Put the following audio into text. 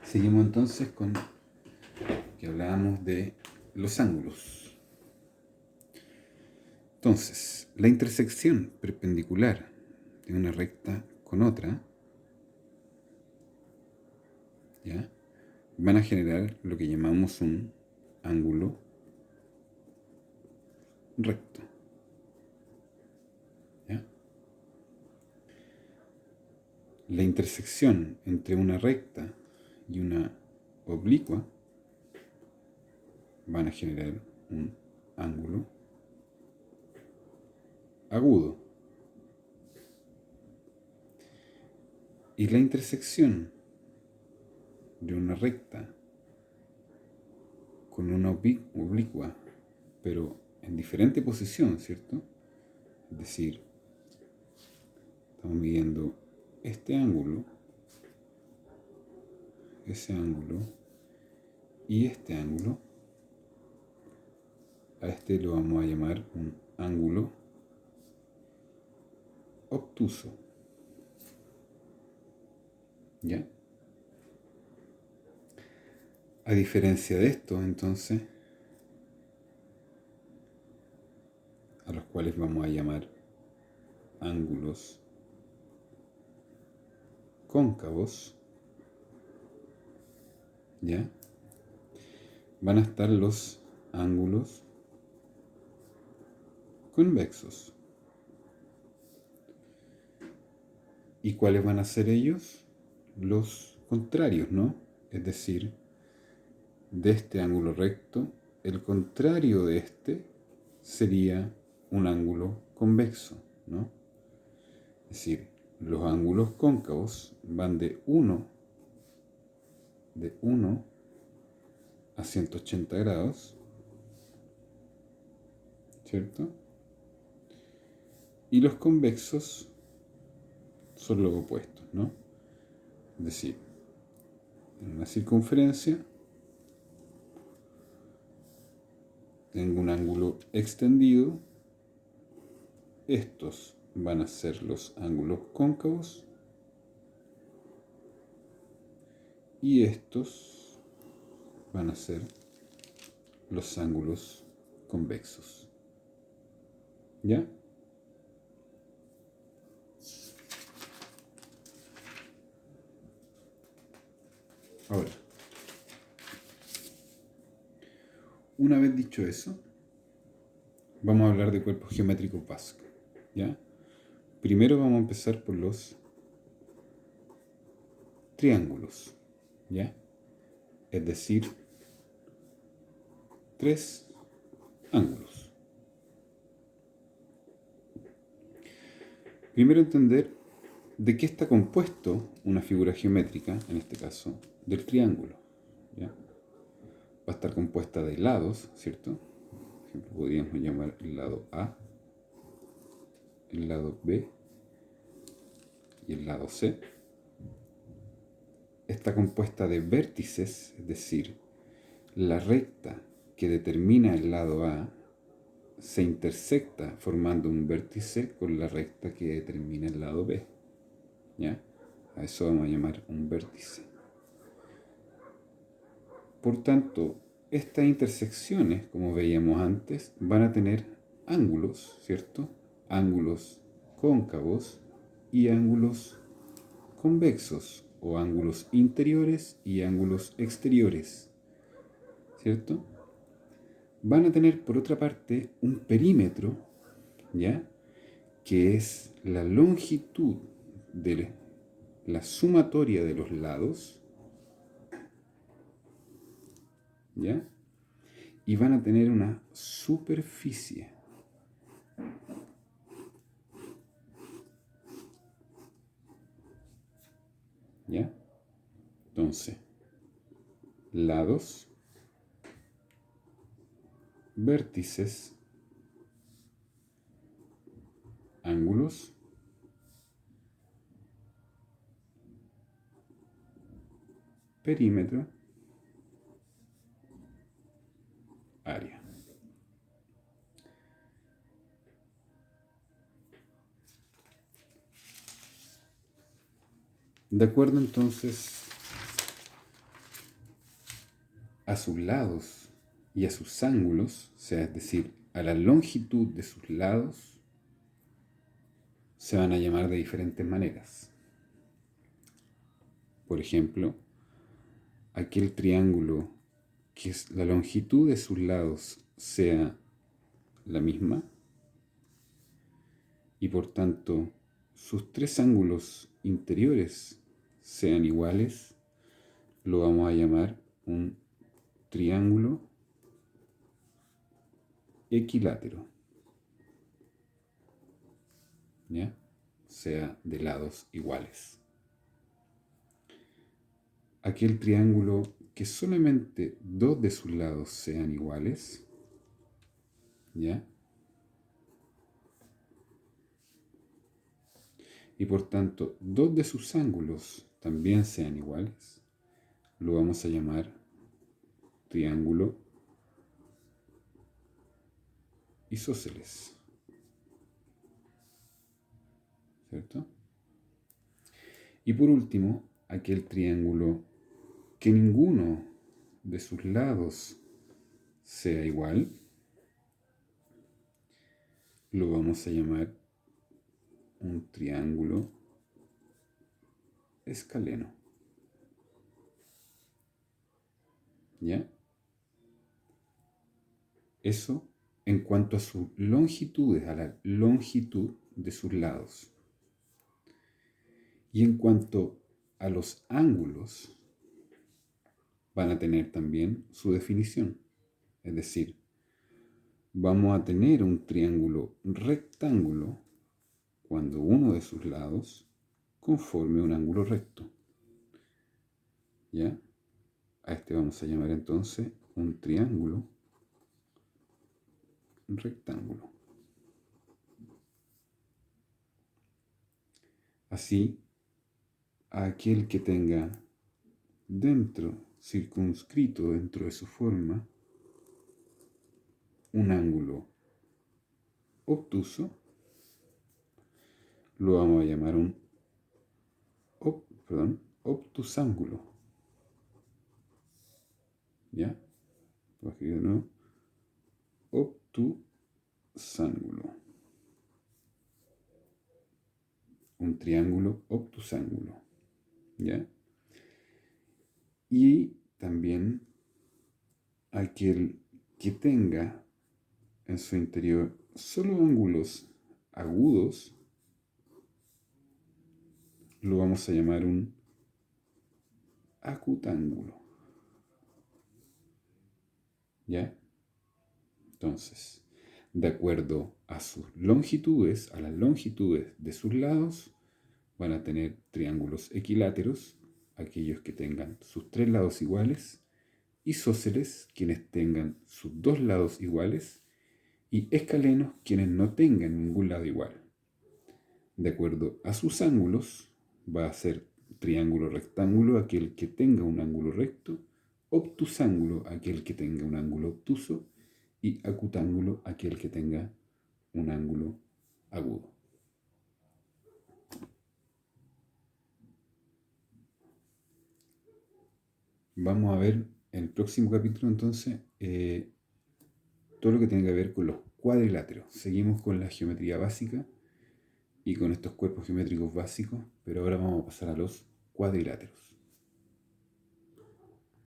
Seguimos entonces con que hablábamos de los ángulos. Entonces, la intersección perpendicular de una recta con otra, ¿ya?, van a generar lo que llamamos un ángulo recto. ¿Ya? La intersección entre una recta y una oblicua van a generar un ángulo agudo. Y la intersección de una recta con una oblicua, pero en diferente posición, ¿cierto? Es decir, estamos midiendo este ángulo, ese ángulo y este ángulo. A este lo vamos a llamar un ángulo obtuso. ¿Ya? A diferencia de esto, entonces, a los cuales vamos a llamar ángulos cóncavos, ¿ya?, van a estar los ángulos convexos. ¿Y cuáles van a ser ellos? Los contrarios, ¿no? Es decir, de este ángulo recto, el contrario de este sería un ángulo convexo, ¿no? Es decir, los ángulos cóncavos van de 1 a 180 grados, ¿cierto? Y los convexos son los opuestos, ¿no? Es decir, en una circunferencia tengo un ángulo extendido. Estos van a ser los ángulos cóncavos y estos van a ser los ángulos convexos. ¿Ya? Ahora, una vez dicho eso, vamos a hablar de cuerpos geométricos básicos. ¿Ya? Primero vamos a empezar por los triángulos. ¿Ya? Es decir, 3 ángulos. Primero entender de qué está compuesto una figura geométrica, en este caso, del triángulo. ¿Ya? Va a estar compuesta de lados, ¿cierto? Por ejemplo, podríamos llamar el lado A, el lado B y el lado C. Está compuesta de vértices, es decir, la recta que determina el lado A se intersecta formando un vértice con la recta que determina el lado B. ¿Ya? A eso vamos a llamar un vértice. Por tanto, estas intersecciones, como veíamos antes, van a tener ángulos, ¿cierto? Ángulos cóncavos y ángulos convexos, o ángulos interiores y ángulos exteriores, ¿cierto? Van a tener, por otra parte, un perímetro, ¿ya?, que es la longitud de la sumatoria de los lados, ¿ya? Y van a tener una superficie. ¿Ya? Entonces, lados, vértices, ángulos, perímetro, área. De acuerdo entonces a sus lados y a sus ángulos, o sea, es decir, a la longitud de sus lados, se van a llamar de diferentes maneras. Por ejemplo, aquel triángulo que la longitud de sus lados sea la misma y por tanto sus tres ángulos interiores sean iguales, lo vamos a llamar un triángulo equilátero. ¿Ya? Sea de lados iguales. Aquel triángulo que solamente dos de sus lados sean iguales, ¿ya? Y por tanto, dos de sus ángulos también sean iguales, lo vamos a llamar triángulo isósceles. ¿Cierto? Y por último, aquel triángulo que ninguno de sus lados sea igual, lo vamos a llamar un triángulo escaleno. ¿Ya? Eso en cuanto a sus longitudes, a la longitud de sus lados. Y en cuanto a los ángulos, van a tener también su definición. Es decir, vamos a tener un triángulo rectángulo cuando uno de sus lados conforme un ángulo recto. ¿Ya? A este vamos a llamar entonces un triángulo rectángulo. Así, aquel que tenga circunscrito dentro de su forma, un ángulo obtuso, lo vamos a llamar un obtusángulo. ¿Ya? Voy a escribir de nuevo. Obtusángulo. Un triángulo obtusángulo. ¿Ya? Y también aquel que tenga en su interior solo ángulos agudos, lo vamos a llamar un acutángulo. ¿Ya? Entonces, de acuerdo a sus longitudes, a las longitudes de sus lados, van a tener triángulos equiláteros, aquellos que tengan sus tres lados iguales, isósceles, quienes tengan sus dos lados iguales, y escalenos, quienes no tengan ningún lado igual. De acuerdo a sus ángulos, va a ser triángulo rectángulo aquel que tenga un ángulo recto, obtusángulo aquel que tenga un ángulo obtuso, y acutángulo aquel que tenga un ángulo agudo. Vamos a ver en el próximo capítulo entonces todo lo que tiene que ver con los cuadriláteros. Seguimos con la geometría básica y con estos cuerpos geométricos básicos, pero ahora vamos a pasar a los cuadriláteros.